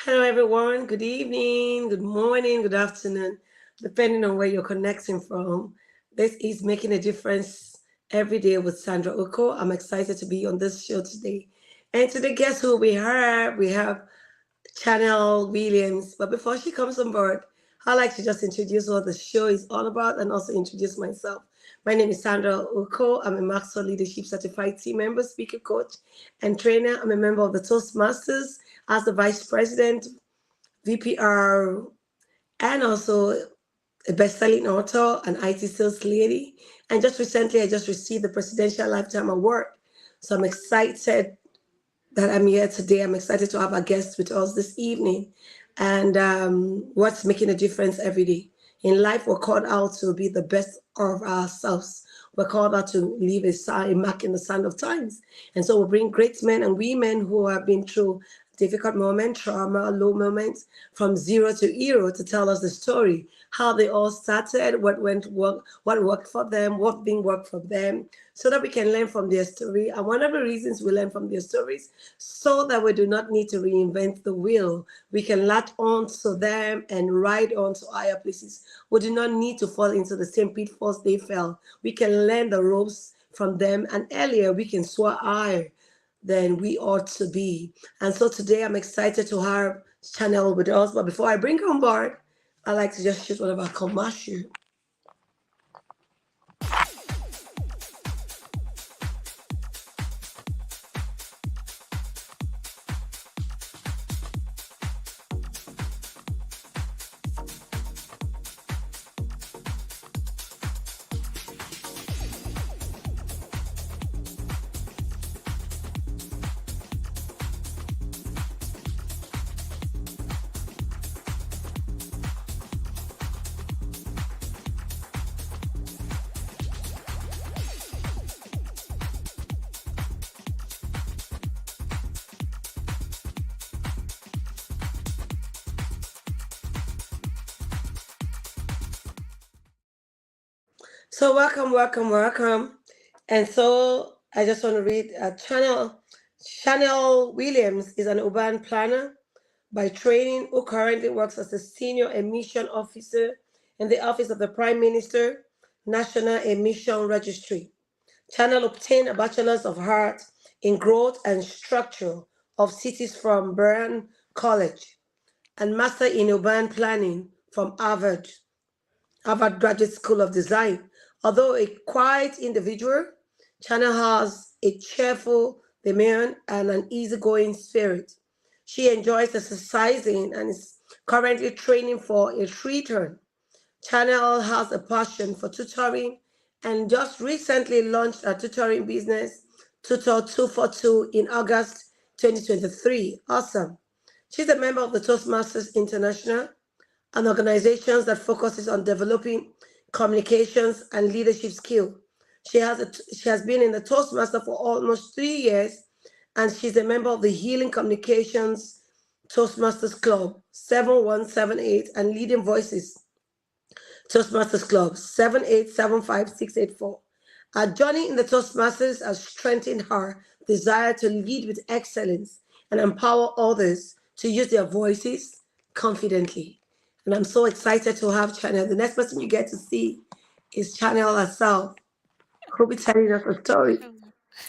Hello, everyone. Good evening, good morning, good afternoon, depending on where you're connecting from. This is Making a Difference every day with Sandra Oko. I'm excited to be on this show today. And today, guess who we have? We have Chanel Williams. But before she comes on board, I'd like to just introduce what the show is all about and also introduce myself. My name is Sandra Oko. I'm a Maxwell Leadership Certified Team Member, Speaker Coach, and Trainer. I'm a member of the Toastmasters as the Vice President, VPR, and also a best-selling author, an IT sales lady. And just recently, I just received the Presidential Lifetime Award. So I'm excited that I'm here today. I'm excited to have a guest with us this evening. And what's making a difference every day? In life, we're called out to be the best of ourselves. We're called out to leave a mark in the sand of times. And so we bring great men and women who have been through difficult moments, trauma, low moments, from zero to hero to tell us the story, how they all started, what worked for them, what didn't work for them, so that we can learn from their story. And one of the reasons we learn from their stories, so that we do not need to reinvent the wheel. We can latch on to them and ride on to higher places. We do not need to fall into the same pitfalls they fell. We can learn the ropes from them, and earlier we can soar higher than we ought to be. And so today I'm excited to have Chanel with us. But before I bring her on board, I like to just shoot one of our commercial. So welcome, welcome, welcome. And so I just want to read Chanel Williams is an urban planner by training who currently works as a senior emission officer in the office of the Prime Minister, National Emission Registry. Chanel obtained a Bachelor's of Arts in Growth and Structure of Cities from Bryn College and Master in Urban Planning from Harvard Graduate School of Design. Although a quiet individual, Chana has a cheerful demeanor and an easygoing spirit. She enjoys exercising and is currently training for a triathlon. Channel has a passion for tutoring and just recently launched a tutoring business, Tutor 242, in August 2023. Awesome. She's a member of the Toastmasters International, an organization that focuses on developing communications and leadership skill. She has been in the Toastmaster for almost 3 years, and she's a member of the Healing Communications Toastmasters Club 7178 and Leading Voices Toastmasters Club 7875684. Our journey in the Toastmasters has strengthened her desire to lead with excellence and empower others to use their voices confidently. And I'm so excited to have Chanel. The next person you get to see is Chanel herself, who'll be telling us a story. Hello.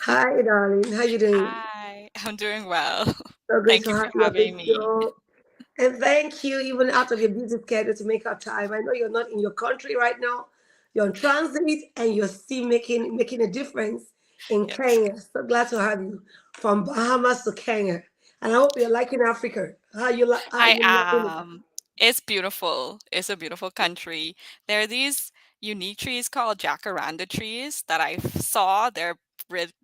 Hi, darling. How you doing? Hi, I'm doing well. So great Thank to you have for you on the having me. show. And thank you, even out of your busy schedule, to make up time. I know you're not in your country right now. You're on transit, and you're still making a difference in Yes, Kenya. So glad to have you from Bahamas to Kenya. And I hope you're liking Africa. How I you liking it? am. It's beautiful. It's a beautiful country. There are these unique trees called jacaranda trees that I saw. They're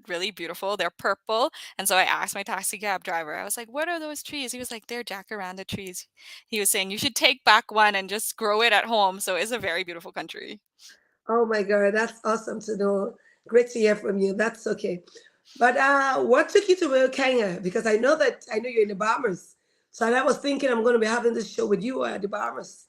really beautiful. They're purple. And so I asked my taxi cab driver, I was like, what are those trees? He was like, they're jacaranda trees. He was saying, you should take back one and just grow it at home. So it's a very beautiful country. Oh my God, that's awesome to know. Great to hear from you. That's okay. But what took you to Kenya? Because I know you're in the Bahamas. So I was thinking I'm going to be having this show with you at the Bahamas.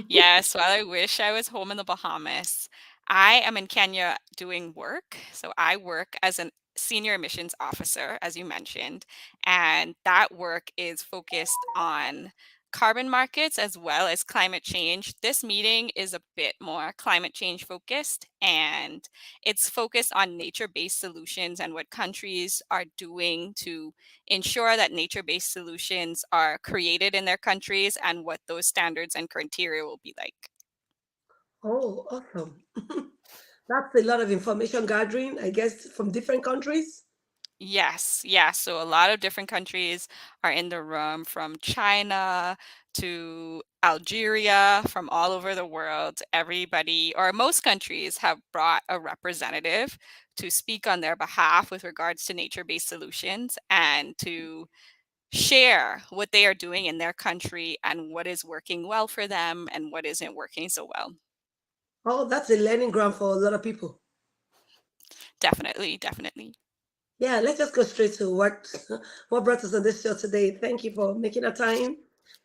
Yes, while I wish I was home in the Bahamas, I am in Kenya doing work. So I work as an senior emissions officer, as you mentioned, and that work is focused on carbon markets as well as climate change. This meeting is a bit more climate change focused, and it's focused on nature based solutions and what countries are doing to ensure that nature based solutions are created in their countries and what those standards and criteria will be like. Oh, awesome. That's a lot of information gathering, I guess, from different countries. Yes, yes. So a lot of different countries are in the room, from China to Algeria, from all over the world. Everybody, or most countries, have brought a representative to speak on their behalf with regards to nature based solutions and to share what they are doing in their country and what is working well for them and what isn't working so well. Oh, that's a learning ground for a lot of people. Definitely, definitely. Yeah, let's just go straight to what brought us on this show today. Thank you for making a time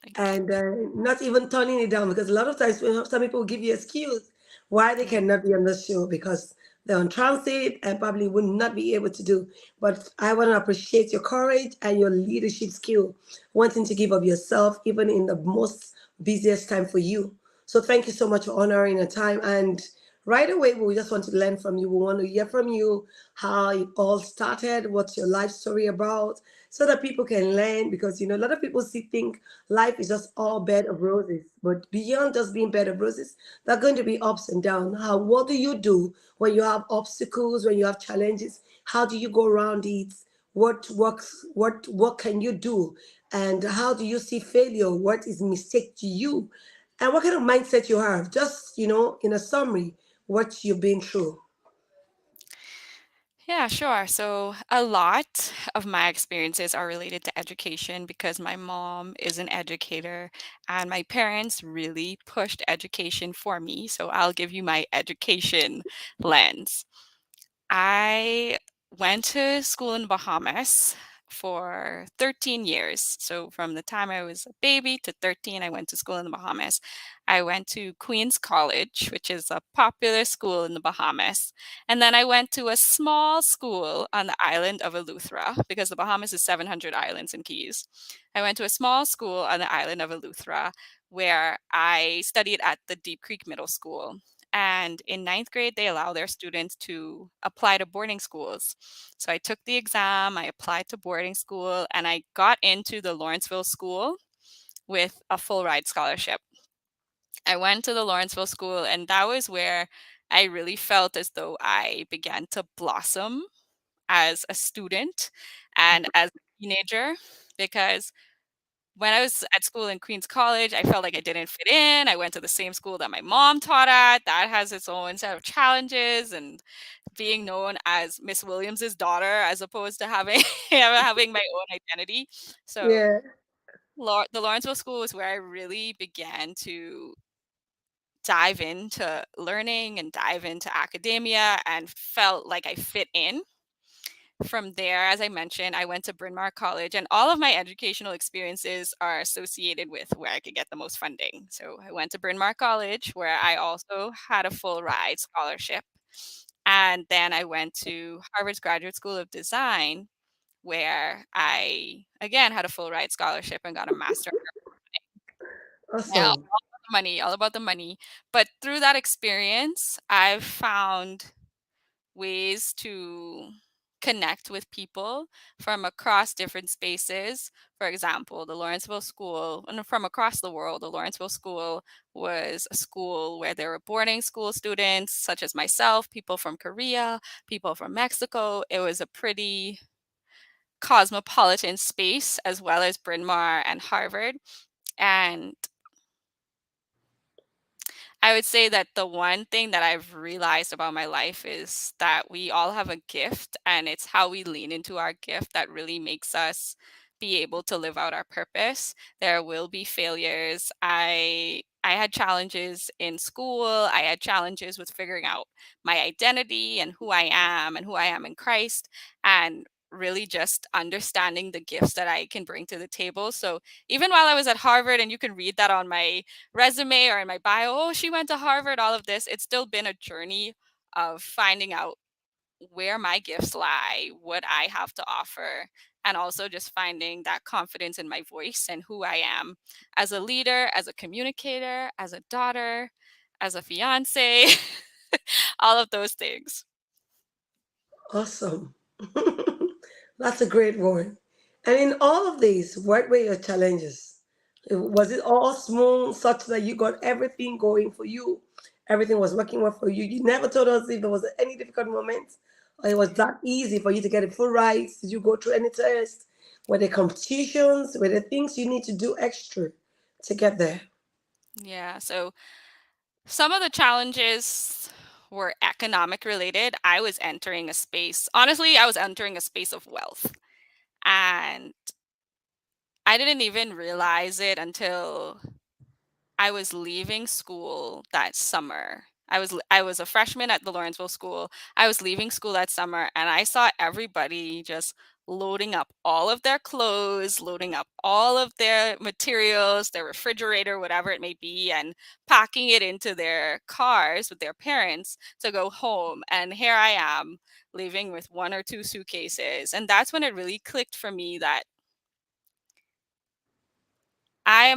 Thank you. and not even turning it down, because a lot of times when some people give you excuse why they Mm. cannot be on the show because they're on transit and probably would not be able to do. But I want to appreciate your courage and your leadership skill, wanting to give of yourself even in the most busiest time for you. So thank you so much for honoring your time. And right away, we just want to learn from you. We want to hear from you how it all started, what's your life story about, so that people can learn. Because a lot of people think life is just all bed of roses, but beyond just being bed of roses, there are going to be ups and downs. What do you do when you have obstacles, when you have challenges? How do you go around it? What works? What can you do? And how do you see failure? What is mistake to you? And what kind of mindset you have? Just in a summary, what you've been through. Yeah, sure. So, a lot of my experiences are related to education because my mom is an educator and my parents really pushed education for me. So, I'll give you my education lens. I went to school in Bahamas for 13 years. So from the time I was a baby to 13, I went to school in the Bahamas. I went to Queen's College, which is a popular school in the Bahamas. And then I went to a small school on the island of Eleuthera because the Bahamas is 700 islands and keys. I went to a small school on the island of Eleuthera where I studied at the Deep Creek Middle School. And in ninth grade, they allow their students to apply to boarding schools. So I took the exam, I applied to boarding school, and I got into the Lawrenceville School with a full ride scholarship. I went to the Lawrenceville School, and that was where I really felt as though I began to blossom as a student and as a teenager because when I was at school in Queens College, I felt like I didn't fit in. I went to the same school that my mom taught at. That has its own set of challenges, and being known as Miss Williams's daughter as opposed to having having my own identity. So Yeah. The Lawrenceville School was where I really began to dive into learning and dive into academia and felt like I fit in. From there, as I mentioned, I went to Bryn Mawr College, and all of my educational experiences are associated with where I could get the most funding. So I went to Bryn Mawr College, where I also had a full ride scholarship. And then I went to Harvard's Graduate School of Design, where I again had a full ride scholarship and got a master. Yeah, all Awesome. about the money, all about the money. But through that experience, I've found ways to connect with people from across different spaces. For example, the Lawrenceville School, and from across the world, the Lawrenceville School was a school where there were boarding school students, such as myself, people from Korea, people from Mexico. It was a pretty cosmopolitan space, as well as Bryn Mawr and Harvard. And I would say that the one thing that I've realized about my life is that we all have a gift, and it's how we lean into our gift that really makes us be able to live out our purpose. There will be failures. I had challenges in school. I had challenges with figuring out my identity and who I am in Christ. And really just understanding the gifts that I can bring to the table. So even while I was at Harvard, and you can read that on my resume or in my bio, oh, she went to Harvard, all of this, it's still been a journey of finding out where my gifts lie, what I have to offer, and also just finding that confidence in my voice and who I am as a leader, as a communicator, as a daughter, as a fiance, all of those things. Awesome. That's a great one. And in all of these, what were your challenges? Was it all smooth, such that you got everything going for you? Everything was working well for you. You never told us if there was any difficult moments, or it was that easy for you to get it full right. Did you go through any tests? Were there competitions? Were there things you need to do extra to get there? Yeah. So some of the challenges were economic related. I was entering a space, honestly, I was entering a space of wealth. And I didn't even realize it until I was leaving school that summer. I was a freshman at the Lawrenceville School. I was leaving school that summer, and I saw everybody just loading up all of their clothes, loading up all of their materials, their refrigerator, whatever it may be, and packing it into their cars with their parents to go home. And here I am leaving with one or two suitcases. And that's when it really clicked for me that I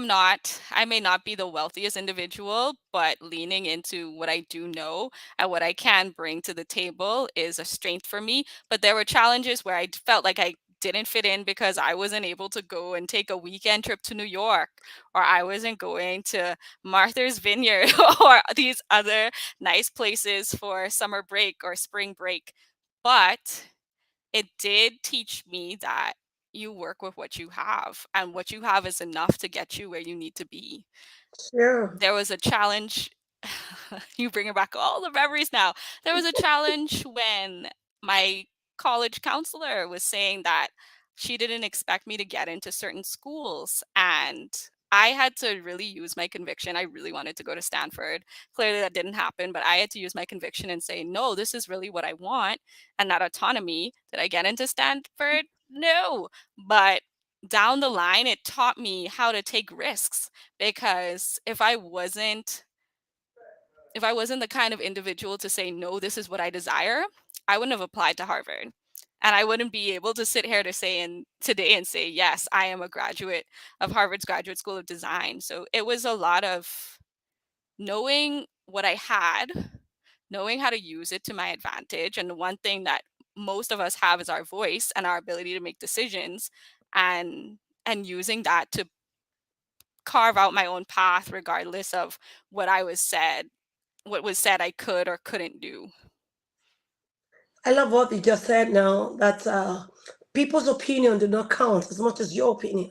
may not be the wealthiest individual, but leaning into what I do know and what I can bring to the table is a strength for me. But there were challenges where I felt like I didn't fit in because I wasn't able to go and take a weekend trip to New York, or I wasn't going to Martha's Vineyard or these other nice places for summer break or spring break. But it did teach me that you work with what you have, and what you have is enough to get you where you need to be. Sure. There was a challenge. You bringing back all the memories now. There was a challenge when my college counselor was saying that she didn't expect me to get into certain schools, and I had to really use my conviction. I really wanted to go to Stanford. Clearly that didn't happen, but I had to use my conviction and say, no, this is really what I want. And that autonomy. Did I get into Stanford? No. But down the line, it taught me how to take risks, because if I wasn't the kind of individual to say, no, this is what I desire, I wouldn't have applied to Harvard. And I wouldn't be able to sit here to say and today and say, yes, I am a graduate of Harvard's Graduate School of Design. So it was a lot of knowing what I had, knowing how to use it to my advantage. And the one thing that most of us have is our voice and our ability to make decisions, and using that to carve out my own path regardless of what was said I could or couldn't do. I love what you just said now that people's opinion do not count as much as your opinion.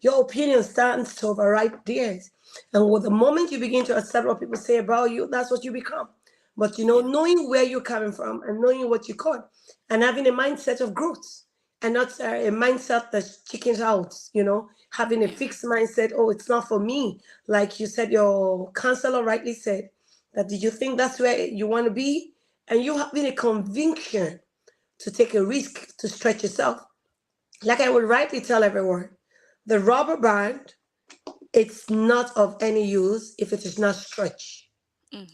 Your opinion stands to override theirs. And with the moment you begin to accept what people say about you, that's what you become. But Yeah. knowing where you're coming from and knowing what you got and having a mindset of growth and not a mindset that's chickens out, having a Yeah. fixed mindset, oh, it's not for me. Like you said, your counselor rightly said, that did you think that's where you want to be? And you having a conviction to take a risk to stretch yourself. Like I would rightly tell everyone, the rubber band, it's not of any use if it is not stretched. Hmm.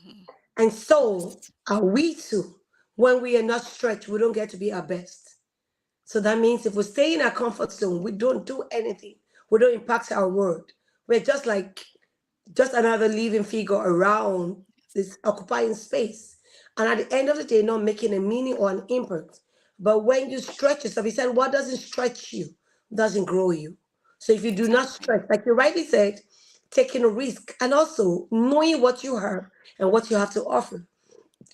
And so Yes. are we too. When we are not stretched, we don't get to be our best. So that means if we stay in our comfort zone, we don't do anything. We don't impact our world. We're just another living figure around this occupying space. And at the end of the day, not making a meaning or an impact. But when you stretch yourself, he said, what doesn't stretch you doesn't grow you. So if you do not Exactly. stretch, like you rightly said, taking a risk and also knowing what you have and what you have to offer.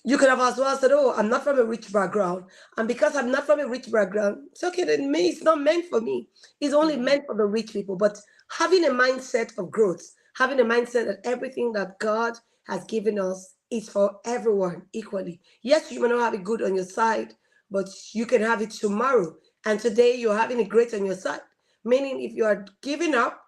You could have as well said, oh, I'm not from a rich background. And because I'm not from a rich background, it's okay, then me, it's not meant for me. It's only Hmm. meant for the rich people. But having a mindset of growth, having a mindset that everything that God has given us is for everyone equally. Yes, you may not have it good on your side, but you can have it tomorrow. And today you're having it great on your side. Meaning, if you are giving up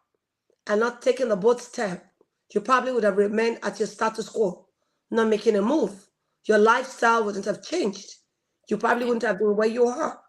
and not taking the bold step, you probably would have remained at your status quo, not making a move. Your lifestyle wouldn't have changed. You probably Yeah. wouldn't have been where you are.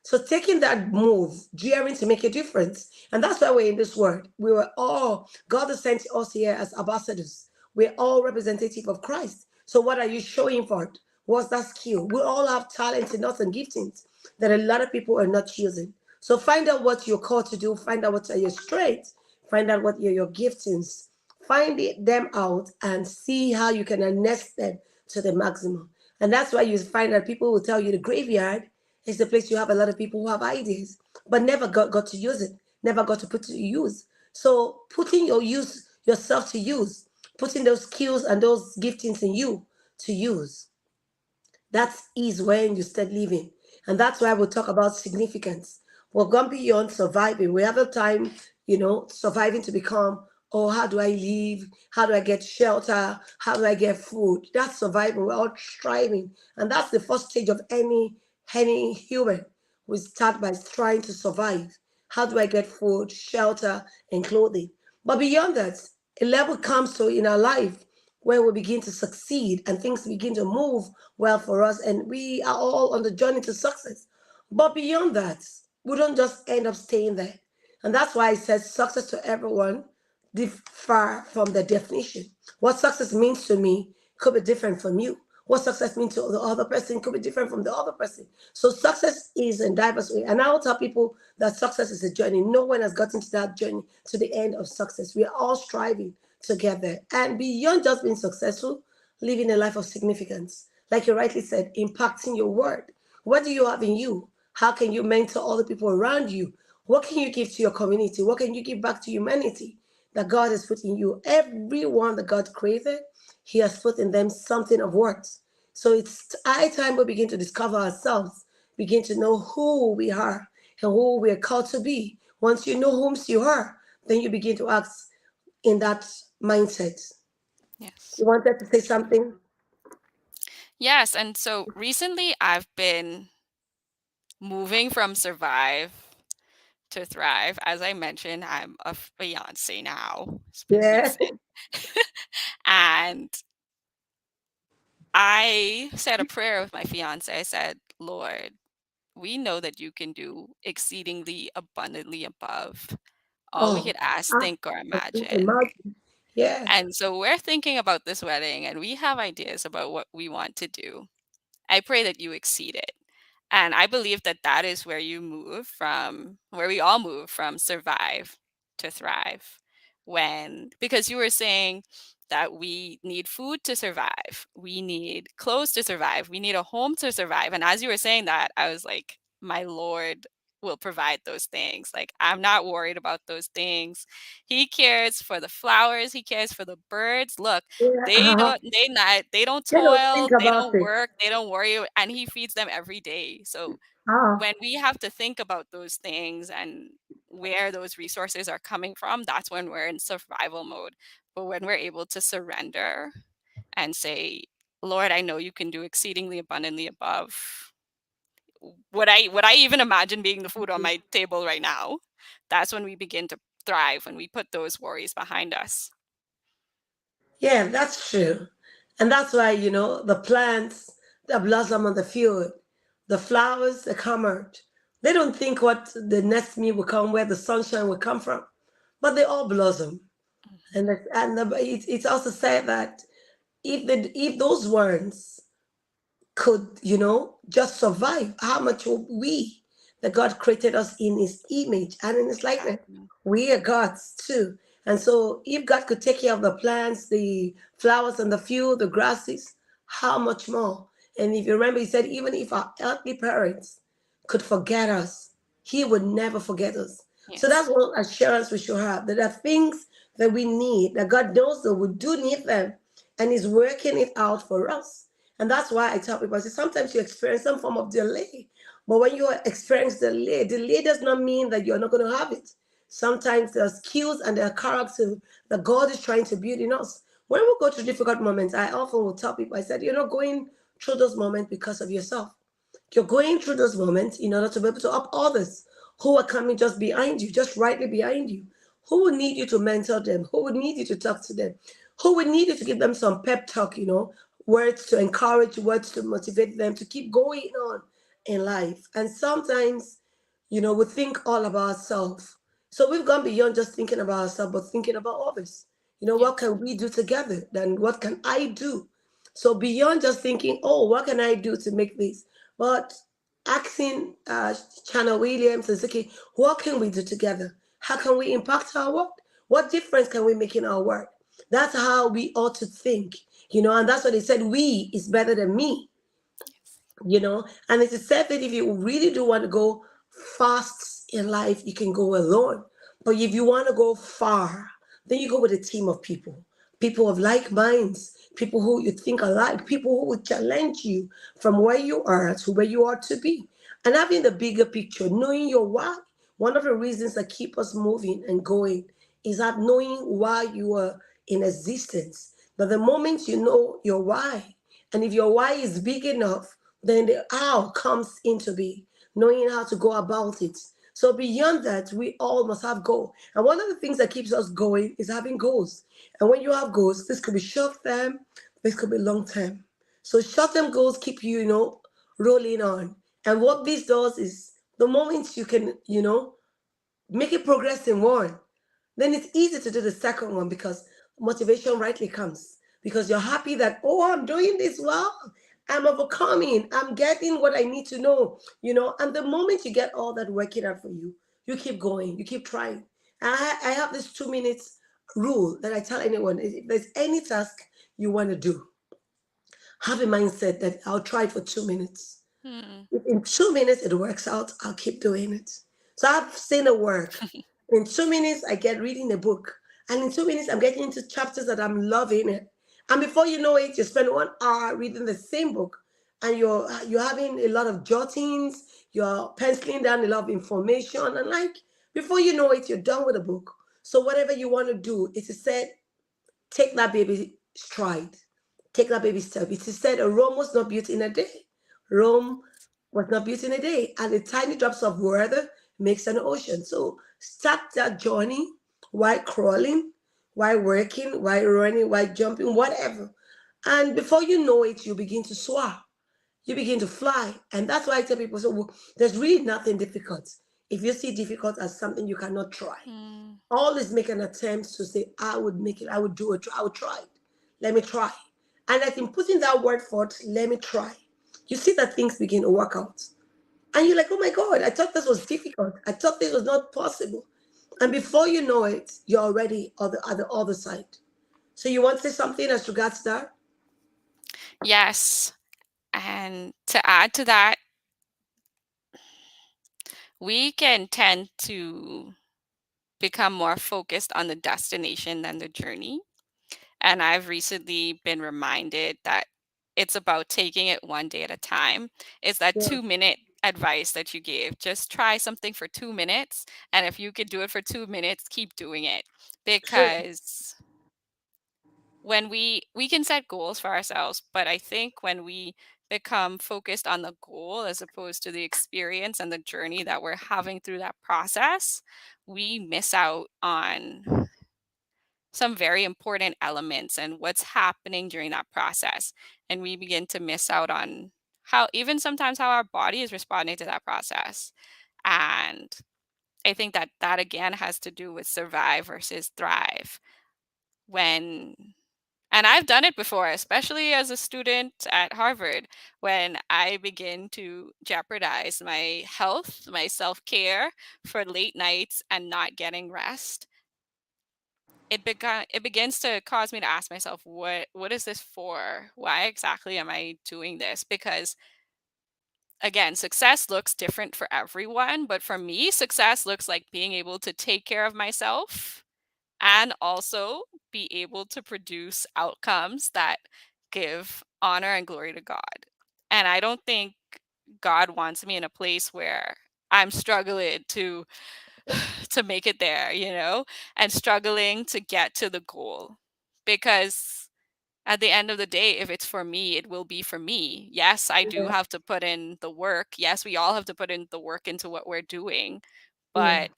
So taking that move, daring to make a difference. And that's why we're in this world. We were all, God has sent us here as ambassadors. We're all representative of Christ. So what are you showing for it? What's that skill? We all have talents in us and giftings that a lot of people are not using. So find out what you're called to do. Find out what are your strengths. Find out what are your giftings. Find them out and see how you can harness them to the maximum. And that's why you find that people will tell you the graveyard is the place you have a lot of people who have ideas, but never got to use it, never got to put to use. So putting yourself to use, putting those skills and those giftings in you to use, that is when you start living. And that's why we'll talk about significance. We've gone beyond surviving. We have a time, surviving to become, oh, how do I live? How do I get shelter? How do I get food? That's surviving. We're all striving. And that's the first stage of any human. We start by trying to survive. How do I get food, shelter, and clothing? But beyond that, a level comes to in our life where we begin to succeed and things begin to move well for us, and we are all on the journey to success. But beyond that, we don't just end up staying there. And that's why I said success to everyone differ from the definition. What success means to me could be different from you. What success means to the other person could be different from the other person. So success is in diverse way. And I will tell people that success is a journey. No one has gotten to that journey to the end of success. We are all striving to get there. And beyond just being successful, living a life of significance. Like you rightly said, impacting your world. What do you have in you? How can you mentor all the people around you? What can you give to your community? What can you give back to humanity that God has put in you? Everyone that God created, He has put in them something of worth. So it's high time we begin to discover ourselves, begin to know who we are and who we are called to be. Once you know whom you are, then you begin to act in that mindset. Yes. You wanted to say something? Yes, and so recently I've been moving from survive to thrive. As I mentioned, I'm a fiance now. It's been Yeah. recent. And I said a prayer with my fiance. I said, Lord, we know that you can do exceedingly abundantly above all we Oh, could ask, ah, think, or I can imagine. imagine. Yeah. And so we're thinking about this wedding and we have ideas about what we want to do. I pray that you exceed it. And I believe that that is where you move from, where we all move from survive to thrive. Because you were saying that we need food to survive, we need clothes to survive, we need a home to survive. And as you were saying that, I was like, my Lord will provide those things. Like, I'm not worried about those things. He cares for the flowers, He cares for the birds. Look, Yeah. they don't They don't think toil, they about don't it. work, they don't worry, and He feeds them every day. So Ah, when we have to think about those things and where those resources are coming from, that's when we're in survival mode. But when we're able to surrender and say, Lord, I know you can do exceedingly abundantly above what I even imagine being the food on my table right now, that's when we begin to thrive, when we put those worries behind us. yeah, that's true. And that's why, the plants that blossom on the field, the flowers that come out, they don't think what the next meal will come, where the sunshine will come from, but they all blossom. And it's also said that if those worms could, just survive, how much would we, that God created us in His image and in His likeness? Exactly. We are God's too. And so, if God could take care of the plants, the flowers and the field, the grasses, how much more? And if you remember, He said, even if our earthly parents could forget us, He would never forget us. So that's Yes. one assurance we should have, that there are things that we need, that God knows that we do need them, and He's working it out for us. And that's why I tell people, I say, sometimes you experience some form of delay. But when you experience delay does not mean that you're not going to have it. Sometimes there are skills and there are character that God is trying to build in us. When we go through difficult moments, I often will tell people, I said, you're not going through those moments because of yourself. You're going through those moments in order to be able to help others who are coming just behind you, just rightly behind you, who will need you to mentor them, who would need you to talk to them, who would need you to give them some pep talk, words to encourage, words to motivate them to keep going on in life. And sometimes, we think all about ourselves. So we've gone beyond just thinking about ourselves, but thinking about others. What Yes. can we do together? Then what can I do? So beyond just thinking, oh, what can I do to make this? But asking Channel Williams and okay, what can we do together? How can we impact our world? What difference can we make in our world? That's how we ought to think, and that's what they said, we is better than me, Yes. and it's said that if you really do want to go fast in life, you can go alone. But if you want to go far, then you go with a team of people of like minds, people who you think alike, people who will challenge you from where you are to where you are to be. And having the bigger picture, knowing your why. One of the reasons that keep us moving and going is that knowing why you are in existence. But the moment you know your why, and if your why is big enough, then the how comes into being, knowing how to go about it. So beyond that, we all must have goal. And one of the things that keeps us going is having goals. And when you have goals, this could be short term, this could be long term. So short term goals keep you, rolling on. And what this does is the moment you can, make it progress in one, then it's easy to do the second one because motivation rightly comes because you're happy that, oh, I'm doing this well, I'm overcoming, I'm getting what I need to know, and the moment you get all that working out for you, you keep going, you keep trying. And I have this 2 minutes rule that I tell anyone: if there's any task you want to do, have a mindset that I'll try for 2 minutes. Hmm. If in 2 minutes it works out, I'll keep doing it. So I've seen it work. In 2 minutes, I get reading a book. And in 2 minutes, I'm getting into chapters that I'm loving it. And before you know it, you spend 1 hour reading the same book. And you're having a lot of jottings, you're penciling down a lot of information. And like before you know it, you're done with the book. So whatever you want to do, it's said, take that baby stride. Take that baby step. It is said, Rome was not built in a day. Rome was not built in a day. And the tiny drops of water makes an ocean. So start that journey while crawling, while working, while running, while jumping, whatever. And before you know it, you begin to soar. You begin to fly. And that's why I tell people, so well, there's really nothing difficult. If you see difficult as something you cannot try, Hmm. always make an attempt to say, I would make it, I would do it, I would try it. Let me try. And I think putting that word forth, let me try. You see that things begin to work out. And you're like, oh my God, I thought this was difficult. I thought this was not possible. And before you know it, you're already on the other side. So you want to say something as regards that? Yes. And to add to that, we can tend to become more focused on the destination than the journey. And I've recently been reminded that it's about taking it one day at a time. It's that Yeah, 2 minute advice that you gave. Just try something for 2 minutes. And if you could do it for 2 minutes, keep doing it. true. Because when we can set goals for ourselves, but I think when we become focused on the goal as opposed to the experience and the journey that we're having through that process, we miss out on some very important elements and what's happening during that process. And we begin to miss out on how, even sometimes, how our body is responding to that process. And I think that that again has to do with survive versus thrive. When and I've done it before, especially as a student at Harvard, when I begin to jeopardize my health, my self care for late nights and not getting rest. It begins to cause me to ask myself, what is this for? Why exactly am I doing this? Because again, success looks different for everyone, but for me, success looks like being able to take care of myself and also be able to produce outcomes that give honor and glory to God. And I don't think God wants me in a place where I'm struggling to make it there, and struggling to get to the goal. Because at the end of the day, if it's for me, it will be for me. Yes, I do Yeah, have to put in the work. Yes, we all have to put in the work into what we're doing, yeah, but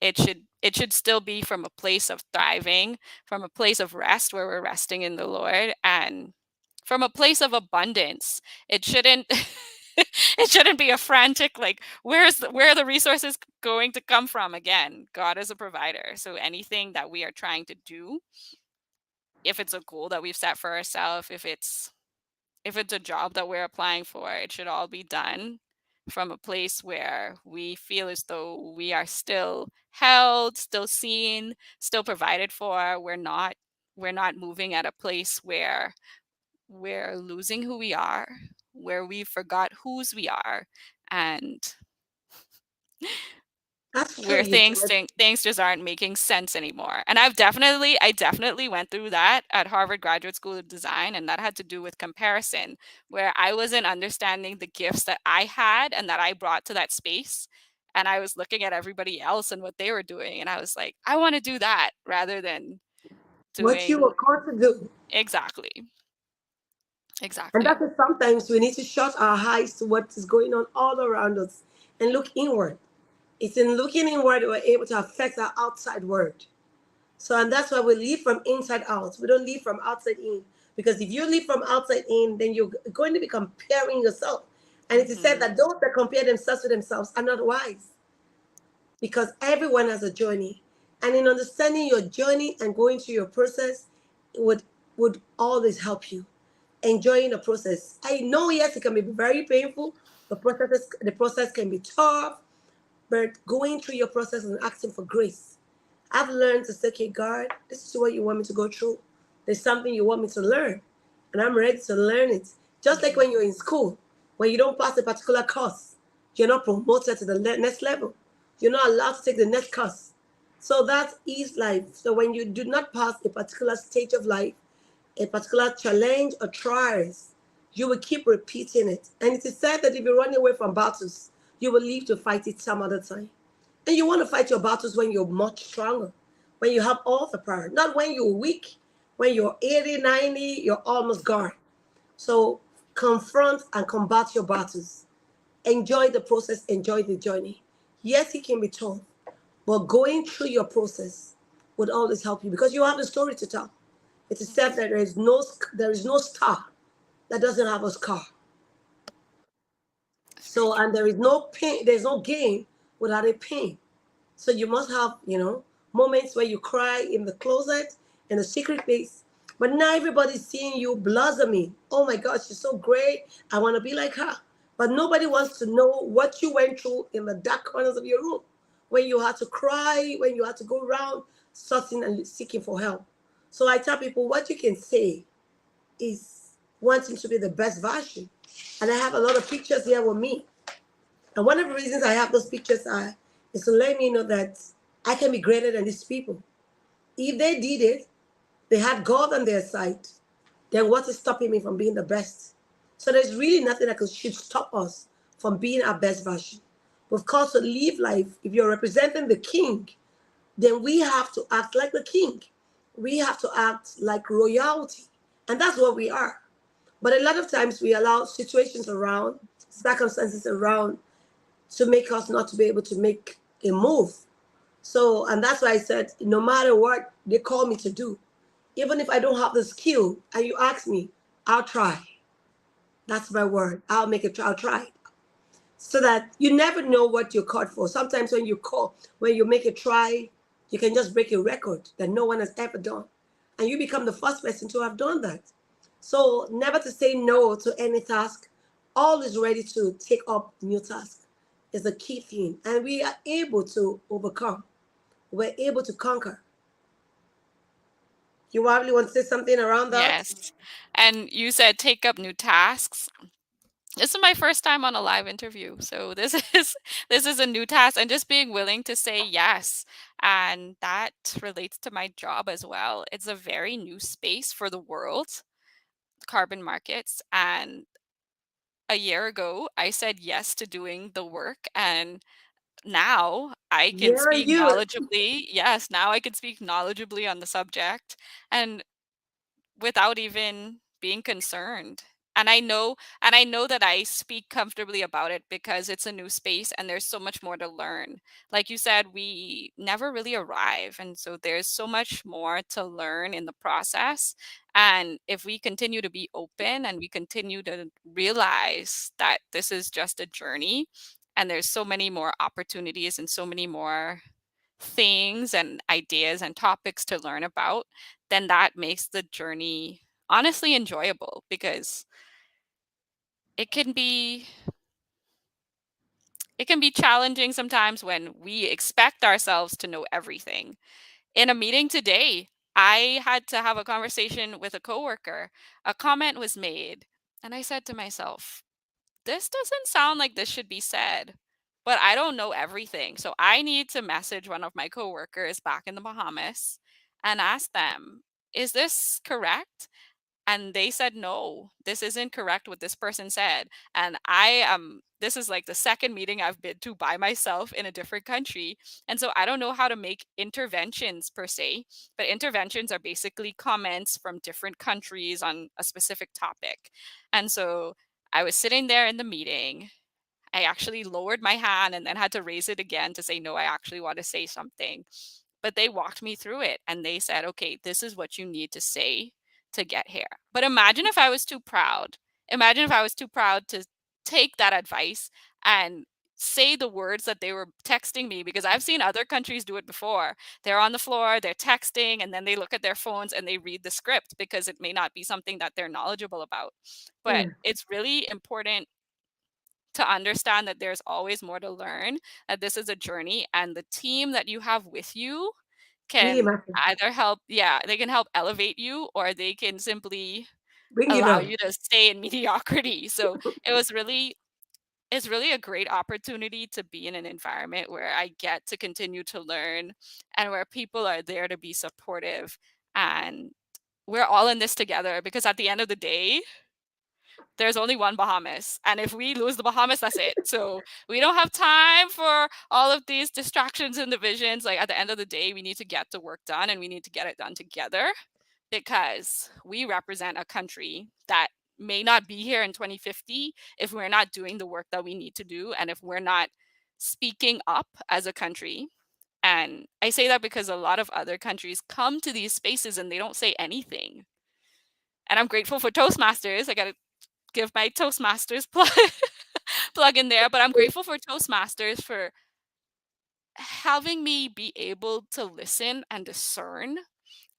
it should still be from a place of thriving, from a place of rest where we're resting in the Lord, and from a place of abundance. It shouldn't It shouldn't be a frantic, like, where are the resources going to come from? Again, God is a provider. So anything that we are trying to do, if it's a goal that we've set for ourselves, if it's a job that we're applying for, it should all be done from a place where we feel as though we are still held, still seen, still provided for. We're not moving at a place where we're losing who we are, where we forgot whose we are, and That's true. where You things just aren't making sense anymore. And I definitely went through that at Harvard Graduate School of Design, and that had to do with comparison, where I wasn't understanding the gifts that I had and that I brought to that space. And I was looking at everybody else and what they were doing, and I was like, I want to do that rather than what you doing were called to do. exactly. And Exactly. that's why sometimes we need to shut our eyes to what is going on all around us and look inward. It's in looking inward we're able to affect our outside world. So, and that's why we live from inside out. We don't live from outside in. Because if you live from outside in, then you're going to be comparing yourself. And it is said Hmm. that those that compare themselves to themselves are not wise, because everyone has a journey. And in understanding your journey and going through your process, it would always help you enjoying the process. I know, yes, it can be very painful. The process can be tough, but going through your process and asking for grace. I've learned to say, okay, God, this is what you want me to go through. There's something you want me to learn, and I'm ready to learn it. Just like Hmm. when you're in school, when you don't pass a particular course, you're not promoted to the next level. You're not allowed to take the next course. So that is life. So when you do not pass a particular stage of life, a particular challenge or trials, you will keep repeating it. And it is said that if you run away from battles, you will live to fight it some other time. And you want to fight your battles when you're much stronger, when you have all the power, not when you're weak, when you're 80, 90, you're almost gone. So confront and combat your battles. Enjoy the process, enjoy the journey. Yes, it can be tough, but going through your process would always help you because you have a story to tell. It is said that there is no star that doesn't have a scar. That's very So, true. and there is no pain, there's no gain without a pain. So you must have, moments where you cry in the closet, in a secret place. But now everybody's seeing you blossoming. Oh my gosh, she's so great. I want to be like her. But nobody wants to know what you went through in the dark corners of your room, when you had to cry, when you had to go around searching and seeking for help. So I tell people what you can say is wanting to be the best version. And I have a lot of pictures here with me. And one of the reasons I have those pictures is to let me know that I can be greater than these people. If they did it, they had God on their side, then what is stopping me from being the best? So there's really nothing that should stop us from being our best version. But of course, to live life, if you're representing the king, then we have to act like the king. We have to act like royalty. And that's what we are. But a lot of times we allow situations around, circumstances around, to make us not to be able to make a move. So, and that's why I said, no matter what they call me to do, even if I don't have the skill and you ask me, I'll try. That's my word. I'll make it. I'll try. So that you never know what you're caught for. Sometimes when you make a try, you can just break a record that no one has ever done, and you become the first person to have done that. So never to say no to any task. Always ready to take up new tasks is the key thing, and we are able to overcome. We're able to conquer. You probably want to say something around that? Yes. And you said take up new tasks. This is my first time on a live interview. So this is this is a new task and just being willing to say yes. And that relates to my job as well. It's a very new space for the world, carbon markets. And a year ago, I said yes to doing the work, and now I can Yeah, speak you. knowledgeably. Yes, now I can speak knowledgeably on the subject. And without even being concerned. And I know that I speak comfortably about it because it's a new space and there's so much more to learn. Like you said, we never really arrive, and so there's so much more to learn in the process. And if we continue to be open and we continue to realize that this is just a journey and there's so many more opportunities and so many more things and ideas and topics to learn about, then that makes the journey honestly enjoyable, because it can be it can be challenging sometimes when we expect ourselves to know everything. In a meeting today, I had to have a conversation with a coworker. A comment was made, and I said to myself, this doesn't sound like this should be said, but I don't know everything. So I need to message one of my coworkers back in the Bahamas and ask them, is this correct? And they said, no, this isn't correct what this person said. And this is like the second meeting I've been to by myself in a different country. And so I don't know how to make interventions per se, but interventions are basically comments from different countries on a specific topic. And so I was sitting there in the meeting. I actually lowered my hand and then had to raise it again to say, no, I actually want to say something. But they walked me through it and they said, okay, this is what you need to say to get here. But imagine if I was too proud. Imagine if I was too proud to take that advice and say the words that they were texting me, because I've seen other countries do it before. They're on the floor, they're texting, and then they look at their phones and they read the script because it may not be something that they're knowledgeable about. But Yeah, it's really important to understand that there's always more to learn, that this is a journey, and the team that you have with you really can matter. either help, yeah, they can help elevate you, or they can simply Bring you allow down. you to stay in mediocrity. So it was really it's really a great opportunity to be in an environment where I get to continue to learn and where people are there to be supportive, and we're all in this together, because at the end of the day, there's only one Bahamas. And if we lose the Bahamas, that's it. So we don't have time for all of these distractions and divisions. Like, at the end of the day, we need to get the work done and we need to get it done together, because we represent a country that may not be here in 2050 if we're not doing the work that we need to do and if we're not speaking up as a country. And I say that because a lot of other countries come to these spaces and they don't say anything. And I'm grateful for Toastmasters. I got to give my Toastmasters plug in there, but I'm grateful for Toastmasters for having me be able to listen and discern.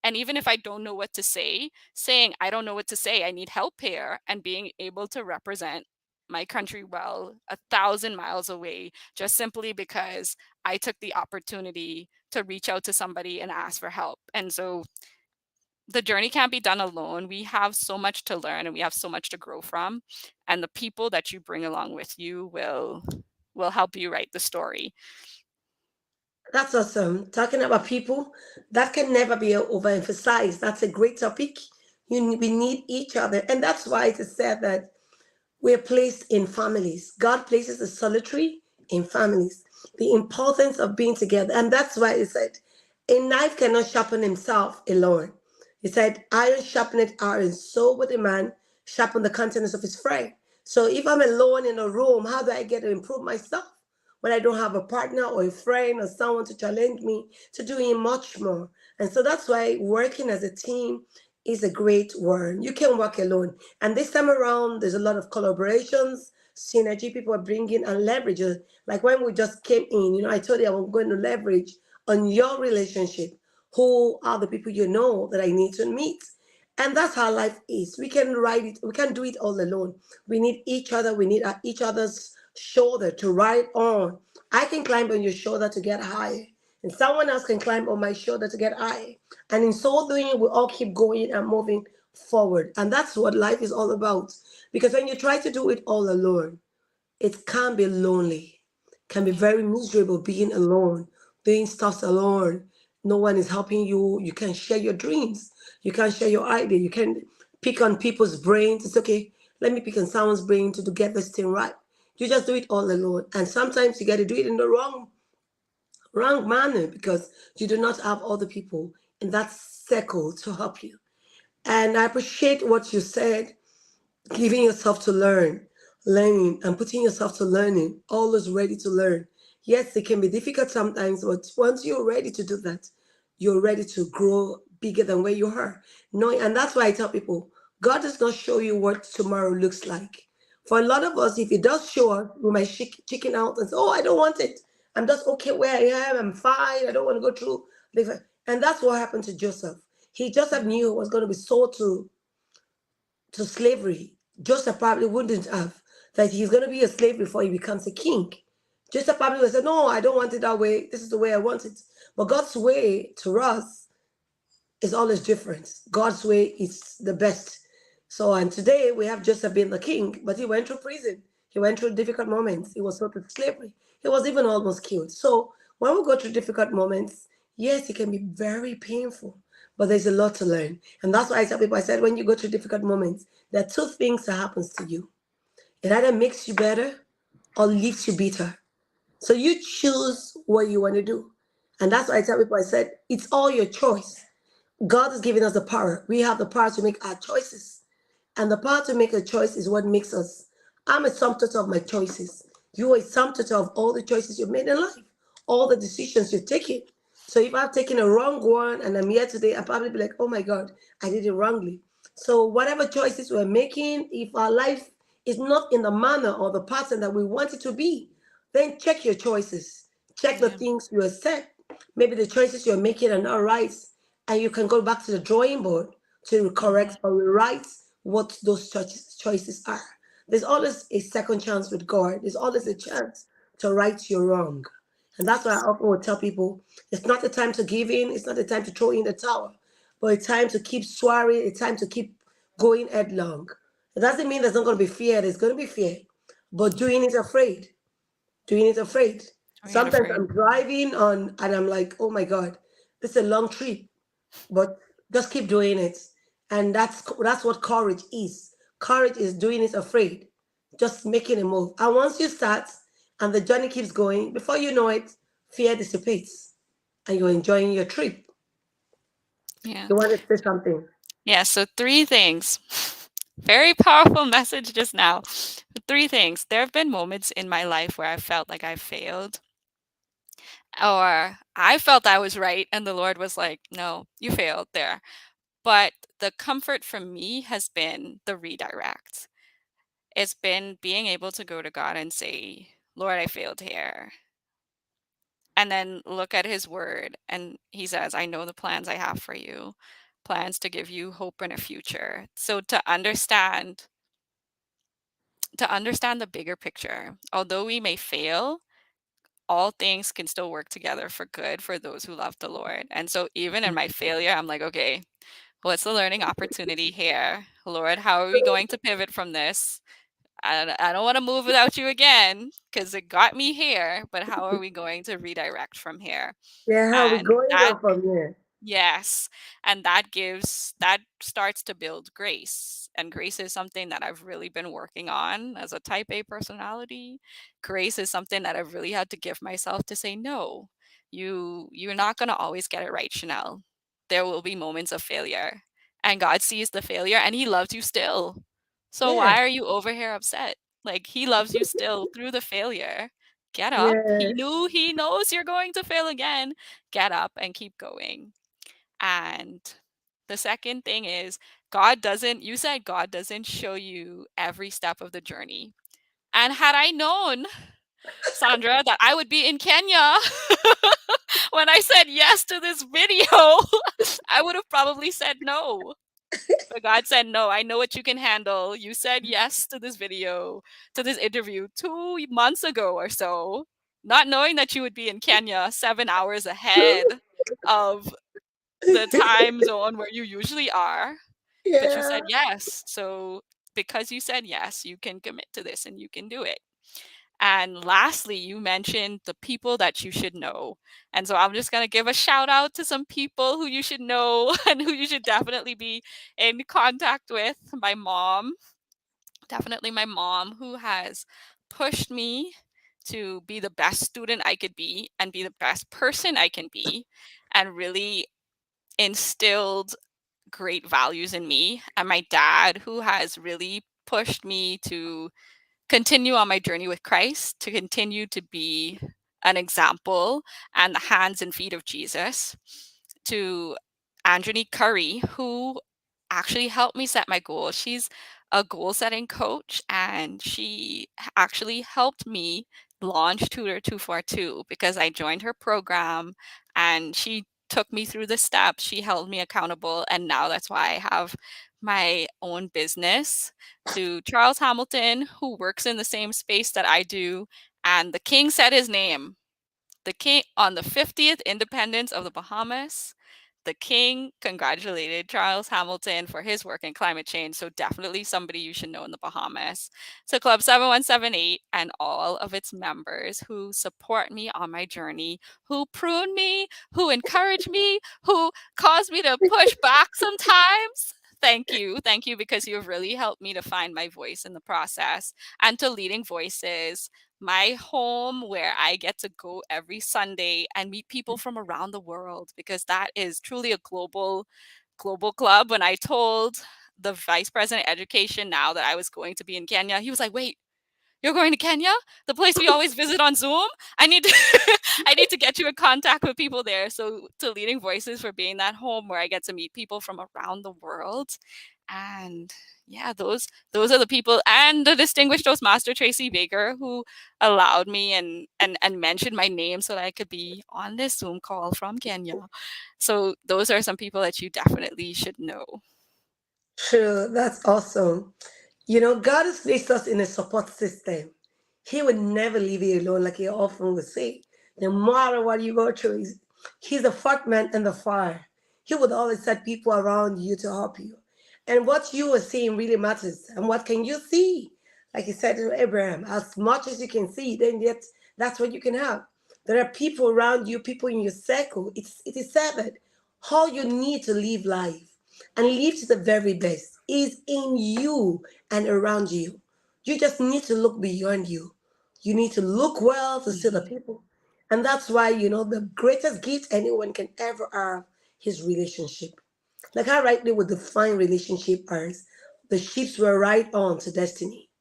And even if I don't know what to say, saying, I don't know what to say, I need help here, and being able to represent my country well 1,000 miles away, just simply because I took the opportunity to reach out to somebody and ask for help. And so the journey can't be done alone. We have so much to learn and we have so much to grow from. And the people that you bring along with you will help you write the story. That's awesome. Talking about people, that can never be overemphasized. That's a great topic. We need each other. And that's why it is said that we're placed in families. God places the solitary in families. The importance of being together. And that's why it said, a knife cannot sharpen himself alone. He said, iron sharpeneth iron, so would a man sharpen the countenance of his friend. So if I'm alone in a room, how do I get to improve myself when I don't have a partner or a friend or someone to challenge me to doing much more? And so that's why working as a team is a great word. You can work alone. And this time around, there's a lot of collaborations, synergy people are bringing and leverages. Like when we just came in, I told you I'm going to leverage on your relationship. Who are the people you know that I need to meet? And that's how life is. We can ride it. We can't do it all alone. We need each other. We need each other's shoulder to ride on. I can climb on your shoulder to get higher, and someone else can climb on my shoulder to get higher. And in so doing, we all keep going and moving forward. And that's what life is all about. Because when you try to do it all alone, it can be lonely, can be Yeah. very miserable being alone, doing stuff alone. No one is helping you. You can share your dreams. You can share your idea. You can pick on people's brains. It's okay. Let me pick on someone's brain to get this thing right. You just do it all alone. And sometimes you got to do it in the wrong manner because you do not have other people in that circle to help you. And I appreciate what you said, giving yourself to learning and putting yourself to learning, always ready to learn. Yes, it can be difficult sometimes, but once you're ready to do that, you're ready to grow bigger than where you are. Knowing, and that's why I tell people, God does not show you what tomorrow looks like. For a lot of us, if it does show us, we might chicken out and say, "Oh, I don't want it. I'm just okay where I am. I'm fine. I don't want to go through." And that's what happened to Joseph. Joseph knew he was going to be sold to slavery. Joseph probably wouldn't have that he's going to be a slave before he becomes a king. Joseph probably would say, "No, I don't want it that way. This is the way I want it." But God's way to us is always different. God's way is the best. So, and today we have Joseph being the king, but he went through prison. He went through difficult moments. He was sold to slavery. He was even almost killed. So, when we go through difficult moments, yes, it can be very painful, but there's a lot to learn. And that's why I tell people, I said, when you go through difficult moments, there are two things that happens to you. It either makes you better or leaves you bitter. So you choose what you want to do. And that's why I tell people, I said, it's all your choice. God has given us the power. We have the power to make our choices. And the power to make a choice is what makes us. I'm a sum total of my choices. You are a sum total of all the choices you've made in life, all the decisions you've taken. So if I've taken a wrong one and I'm here today, I'll probably be like, oh my God, I did it wrongly. So whatever choices we're making, if our life is not in the manner or the pattern that we want it to be, then check your choices. Check the Yeah. things you have said. Maybe the choices you're making are not right. And you can go back to the drawing board to Hmm. correct or rewrite what those choices are. There's always a second chance with God. There's always a Yes. chance to right your wrong. And that's why I Yes. often would tell people it's not the time to give in, it's not the time to throw in the towel, but a time to keep swearing, a time to keep going headlong. It doesn't mean there's not going to be fear, there's going to be fear, but doing it afraid, doing it afraid. We ain't Sometimes afraid. I'm driving on and I'm like, oh my God, this is a long trip, but just keep doing it. And that's what courage is. Courage is doing it afraid, just making a move. And once you start and the journey keeps going, before you know it, fear dissipates and you're enjoying your trip. Yeah. You want to say something? Yeah. So three things. Very powerful message just now. Three things. There have been moments in my life where I felt like I failed, or I felt I was right, and the Lord was like, "No, you failed there." But the comfort for me has been the redirect. It's been being able to go to God and say, "Lord, I failed here." And then look at his word, and he says, "I know the plans I have for you, plans to give you hope and a future." So to understand the bigger picture, although we may fail, all things can still work together for good for those who love the Lord. And so even in my failure, I'm like, okay, what's the learning opportunity here? Lord, how are we going to pivot from this? I don't want to move without you again because it got me here, but how are we going to redirect from here? Yeah, how are we And going that on from here? Yes, and that starts to build grace. And grace is something that I've really been working on as a type A personality. Grace is something that I've really had to give myself to say no. You're not going to always get it right, Chanel. There will be moments of failure. And God sees the failure and he loves you still. So Yeah, why are you over here upset? Like he loves you still through the failure. Get up. yeah, He knows you're going to fail again. Get up and keep going. And the second thing is you said God doesn't show you every step of the journey. And had I known, Sandra, that I would be in Kenya when I said yes to this video, I would have probably said no. But God said, no, I know what you can handle. You said yes to this video, to this interview 2 months ago or so, not knowing that you would be in Kenya 7 hours ahead of the time zone where you usually are, but you yeah, said yes. So because you said yes, you can commit to this and you can do it. And lastly, you mentioned the people that you should know. And so I'm just going to give a shout out to some people who you should know and who you should definitely be in contact with. My mom, definitely my mom, who has pushed me to be the best student I could be and be the best person I can be, and really instilled great values in me, and my dad, who has really pushed me to continue on my journey with Christ, to continue to be an example and the hands and feet of Jesus, to Anjani Curry, who actually helped me set my goals. She's a goal setting coach, and she actually helped me launch Tutor 242 because I joined her program and she took me through the steps. She held me accountable. And now that's why I have my own business. To Charles Hamilton, who works in the same space that I do, and the king said his name. The king, on the 50th independence of the Bahamas, the king congratulated Charles Hamilton for his work in climate change. So definitely somebody you should know in the Bahamas. So Club 7178 and all of its members who support me on my journey, who prune me, who encourage me, who cause me to push back sometimes. Thank you. Thank you, because you have really helped me to find my voice in the process. And to Leading Voices, my home where I get to go every Sunday and meet people from around the world, because that is truly a global club. When I told the vice president of education now that I was going to be in Kenya, he was like, "Wait, you're going to Kenya? The place we always visit on Zoom? I need to I need to get you in contact with people there." So to Leading Voices for being that home where I get to meet people from around the world. And yeah, those are the people, and the distinguished Toastmaster Tracy Baker, who allowed me and mentioned my name so that I could be on this Zoom call from Kenya. So those are some people that you definitely should know. True, that's awesome. God has placed us in a support system. He would never leave you alone, like he often would say. No matter what you go through, he's the fourth man in the fire. He would always set people around you to help you. And what you are seeing really matters. And what can you see? Like he said to Abraham, as much as you can see, then yet that's what you can have. There are people around you, people in your circle. It is said that all you need to live life and live to the very best is in you and around you. You just need to look beyond you. You need to look well to see the Mhm. people. And that's why, the greatest gift anyone can ever have is relationship. Like I rightly would define relationship as the ships were right on to destiny.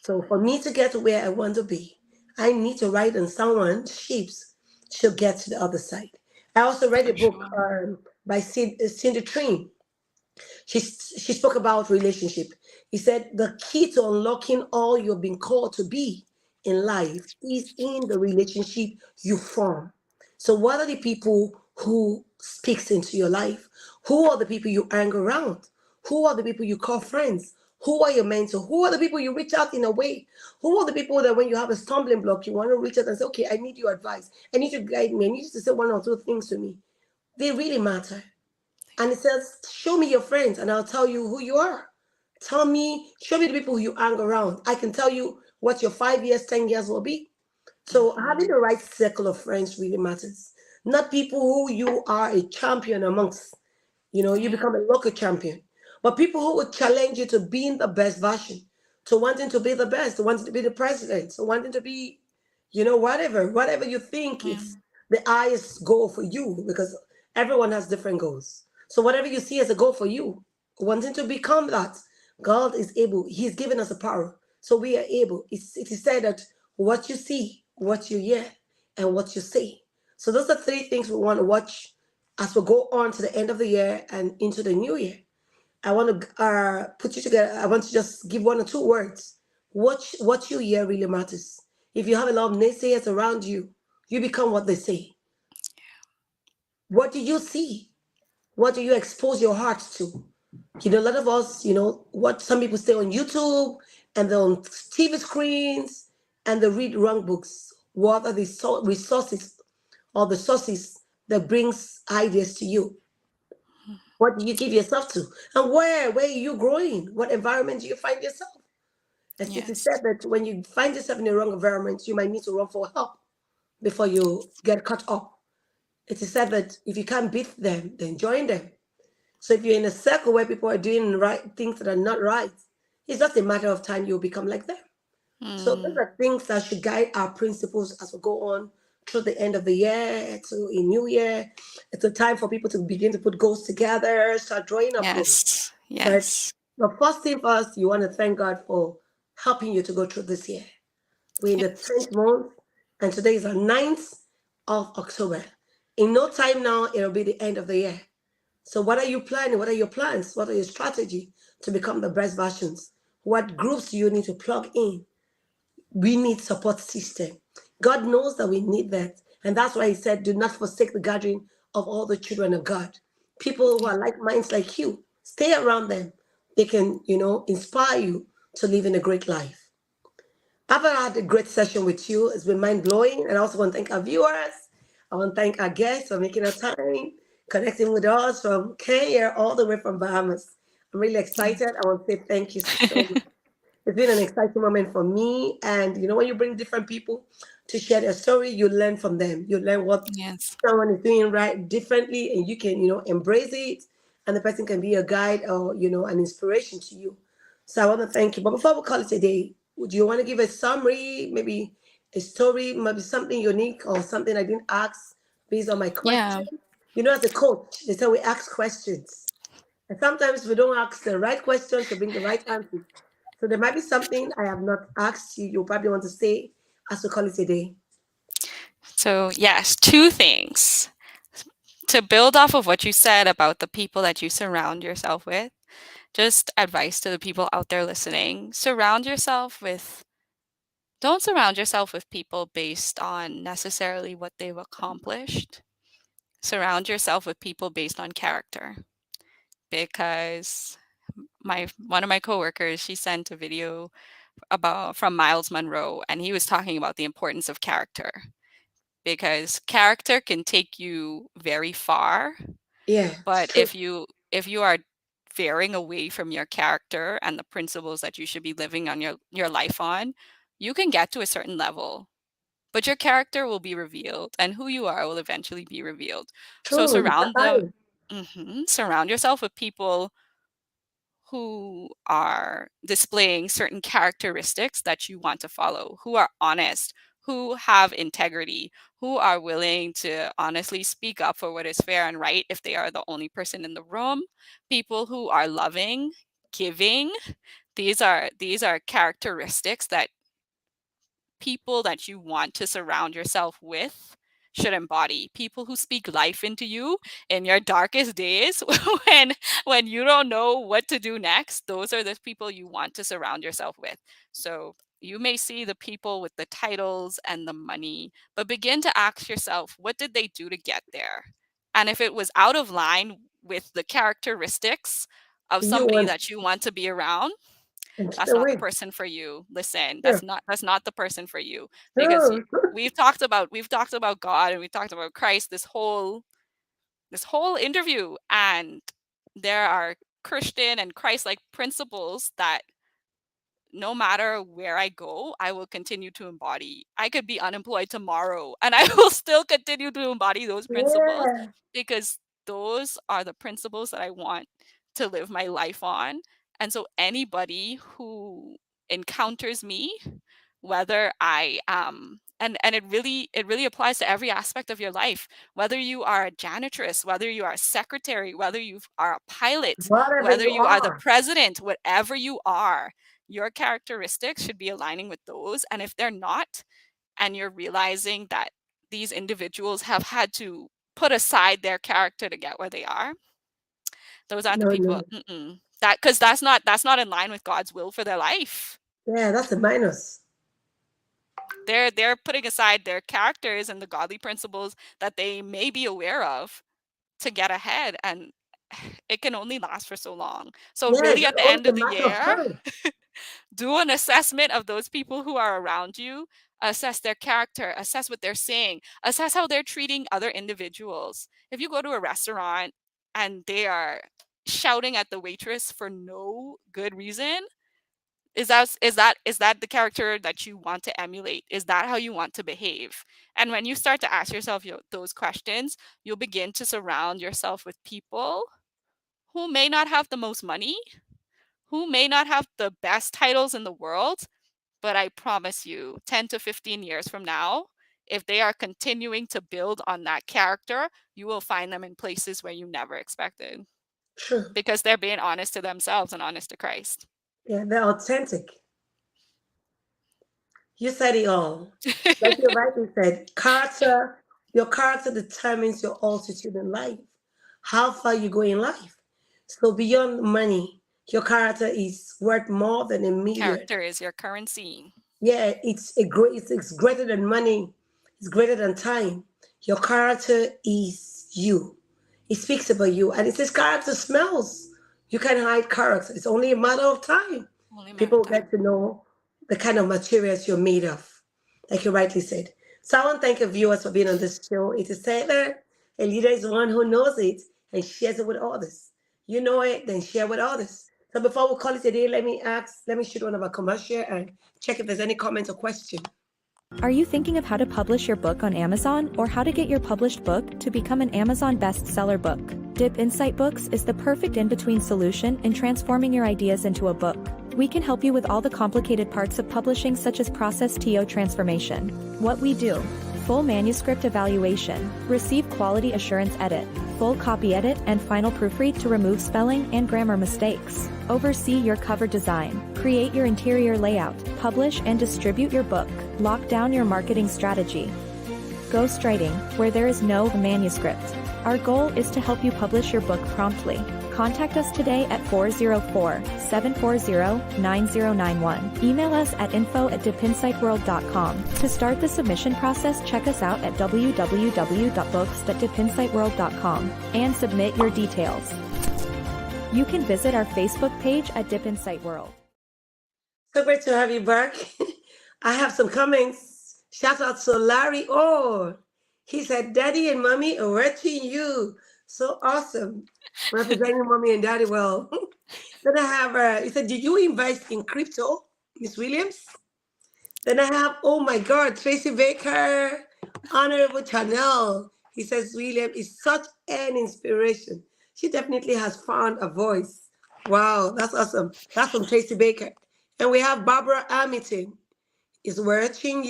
So for me to get to where I want to be, I need to ride on someone's ships to get to the other side. I also read For a book sure. by Cindy Trim. She spoke about relationship. He said the key to unlocking all you've been called to be in life is in the relationship you form. So what are the people who speaks into your life? Who are the people you hang around? Who are the people you call friends? Who are your mentors? Who are the people you reach out in a way? Who are the people that when you have a stumbling block, you want to reach out and say, okay, I need your advice. I need you to guide me. I need you to say one or two things to me. They really matter. And it says, show me your friends and I'll tell you who you are. Show me the people you hang around. I can tell you what your 5 years, 10 years will be. So having Mhm. the right circle of friends really matters. Not people who you are a champion amongst. You Yeah. become a local champion. But people who would challenge you to being the best version, to wanting to be the best, to wanting to be the president, to wanting to be, whatever you think it's Mm. the highest goal for you, because everyone has different goals. So whatever you see as a goal for you, wanting to become that, God is able. He's given us a power, so we are able. It is said that what you see, what you hear, and what you say. So those are three things we want to watch as we go on to the end of the year and into the new year. I want to put you together. I want to just give one or two words. What you hear really matters. If you have a lot of naysayers around you, you become what they say. What do you see? What do you expose your heart to? A lot of us, what some people stay on YouTube and they're on TV screens and they read wrong books. What are the resources or the sources that brings ideas to you? What do you give yourself to? And where are you growing? What environment do you find yourself? As it is Yes. said that when you find yourself in the wrong environment, you might need to run for help before you get cut off. It is said that if you can't beat them, then join them. So if you're in a circle where people are doing right things that are not right, it's just a matter of time you'll become like them. So those Mm. are things that should guide our principles as we go on through the end of the year to a new year. It's a time for people to begin to put goals together, start drawing up goals. Yes. But Yes. the first thing first, you want to thank God for helping you to go through this year. We're in the Yes. 10th month, and today is the 9th of October. In no time now, it'll be the end of the year. So what are you planning? What are your plans? What are your strategy to become the best versions? What groups do you need to plug in? We need support system. God knows that we need that. And that's why he said, do not forsake the gathering of all the children of God. People who are like minds like you, stay around them. They can, inspire you to live in a great life. I've had a great session with you. It's been mind blowing. And I also want to thank our viewers. I want to thank our guests for making a time, connecting with us from Kenya all the way from Bahamas. I'm really excited. I want to say thank you so much. It's been an exciting moment for me. And when you bring different people to share their story, you learn from them. You learn what Yes. someone is doing right differently, and you can, embrace it. And the person can be a guide or, an inspiration to you. So I want to thank you. But before we call it a day, would you want to give a summary, maybe a story, maybe something unique or something I didn't ask based on my Yeah. question? As a coach, they say we ask questions. And sometimes we don't ask the right questions to bring the right answers. So there might be something I have not asked you. You probably want to say as we call it a day. So, yes, two things. To build off of what you said about the people that you surround yourself with, just advice to the people out there listening. Don't surround yourself with people based on necessarily what they've accomplished. Surround yourself with people based on character. Because my one of my coworkers, she sent a video about from Miles Monroe, and he was talking about the importance of character, because character can take you very far, Yeah, it's but true. if you are veering away from your character and the principles that you should be living on your life on, you can get to a certain level, but your character will be revealed and who you are will eventually be revealed. So True. It's time. surround yourself with people who are displaying certain characteristics that you want to follow, who are honest, who have integrity, who are willing to honestly speak up for what is fair and right if they are the only person in the room, people who are loving, giving. These are characteristics that people that you want to surround yourself with should embody. People who speak life into you in your darkest days, when you don't know what to do next, those are the people you want to surround yourself with. So you may see the people with the titles and the money, but begin to ask yourself, what did they do to get there? And if it was out of line with the characteristics of You somebody want that you want to be around, and keep that's not the away. person for you. Listen, Sure. that's not the person for you, because Sure. we've talked about God and we talked about Christ this whole interview, and there are Christian and Christ-like principles that no matter where I go, I will continue to embody. I could be unemployed tomorrow and I will still continue to embody those principles, Yeah. because those are the principles that I want to live my life on. And so anybody who encounters me, whether I and it really applies to every aspect of your life, whether you are a janitress, whether you are a secretary, whether you are a pilot, Whatever whether you you are the are. president, whatever you are, your characteristics should be aligning with those. And if they're not, and you're realizing that these individuals have had to put aside their character to get where they are, those aren't the No, people. no. That, because that's not in line with God's will for their life. Yeah, that's a minus. They're putting aside their characters and the godly principles that they may be aware of to get ahead, and it can only last for so long. So Yeah, it's really, just at the only end a of the matter of year, time. do an assessment of those people who are around you, assess their character, assess what they're saying, assess how they're treating other individuals. If you go to a restaurant and they are shouting at the waitress for no good reason, is that the character that you want to emulate? Is that how you want to behave? And when you start to ask yourself those questions, you'll begin to surround yourself with people who may not have the most money, who may not have the best titles in the world, but I promise you, 10 to 15 years from now, if they are continuing to build on that character, you will find them in places where you never expected, True. because they're being honest to themselves and honest to Christ. Yeah, they're authentic. You said it all. Like you rightly said, your character determines your altitude in life. how far you go in life. So beyond money, your character is worth more than a million. Character is your currency. Yeah, it's greater than money. It's greater than time. Your character is you. It speaks about you, and it says character smells. You can hide character. It's only a matter of time. Only a matter People of will time. get to know the kind of materials you're made of, like you rightly said. So I want to thank our viewers for being on this show. It is said there, a leader is one who knows it and shares it with others. You know it, then share with others. So before we call it a day, let me shoot one of our commercial and check if there's any comments or question. Are you thinking of how to publish your book on Amazon or how to get your published book to become an Amazon bestseller book? Dip Insight Books is the perfect in-between solution in transforming your ideas into a book. We can help you with all the complicated parts of publishing, such as process TO transformation. What we do: full manuscript evaluation, receive quality assurance edit, full copy edit and final proofread to remove spelling and grammar mistakes, oversee your cover design, create your interior layout, publish and distribute your book, lock down your marketing strategy. Ghostwriting, where there is no manuscript. Our goal is to help you publish your book promptly. Contact us today at 404-740-9091. Email us at info@dipinsightworld.com. To start the submission process, check us out at www.books.dipinsightworld.com and submit your details. You can visit our Facebook page at Dip Insight World. So great to have you back. I have some comments. Shout out to Larry Orr. He said, Daddy and Mommy are watching you. So awesome. Representing Mommy and Daddy well. Then I have, he said, did you invest in crypto, Miss Williams? Then I have, oh my God, Tracy Baker, Honorable Chanel. He says, William is such an inspiration. She definitely has found a voice. Wow, that's awesome. That's from Tracy Baker. And we have Barbara Hamilton is watching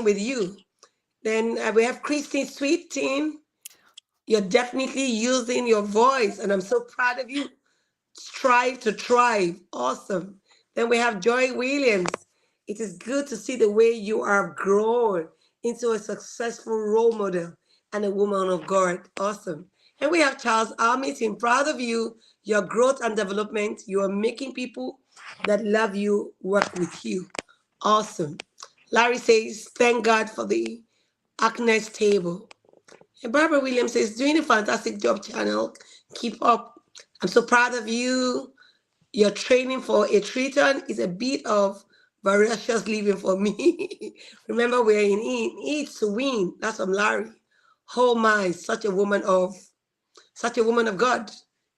with you. Then we have Christine Sweetin. You're definitely using your voice, and I'm so proud of you. Strive to thrive. Awesome. Then we have Joy Williams. It is good to see the way you are grown into a successful role model and a woman of God. Awesome. And we have Charles Armiton. Proud of you, your growth and development. You are making people that love you work with you. Awesome. Larry says, thank God for the Agnes table. And Barbara Williams says, doing a fantastic job, channel. Keep up. I'm so proud of you. Your training for a triathlon is a bit of voracious living for me. Remember, we're in Eat to Win. That's from Larry. Oh my, such a woman of God.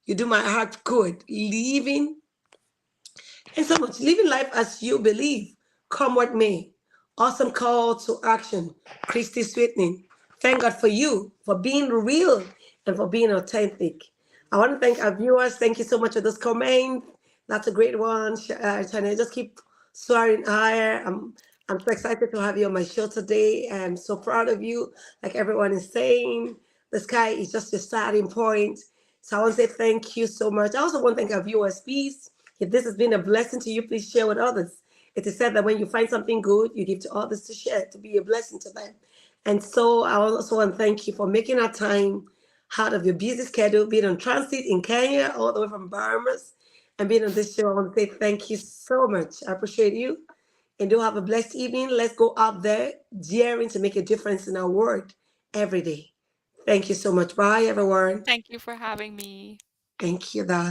You do my heart good. Living and so much. Living life as you believe. Come what may. Awesome call to action. Christy Sweetening. Thank God for you, for being real and for being authentic. I want to thank our viewers. Thank you so much for this comment. That's a great one. China, just keep soaring higher. I'm so excited to have you on my show today. I'm so proud of you. Like everyone is saying, the sky is just a starting point. So I want to say thank you so much. I also want to thank our viewers. Please, if this has been a blessing to you, please share with others. It is said that when you find something good, you give to others to share, to be a blessing to them. And so I also want to thank you for making our time out of your busy schedule, being on transit in Kenya, all the way from Bahamas, and being on this show. I want to say thank you so much. I appreciate you. And do have a blessed evening. Let's go out there daring to make a difference in our world every day. Thank you so much. Bye, everyone. Thank you for having me. Thank you, darling.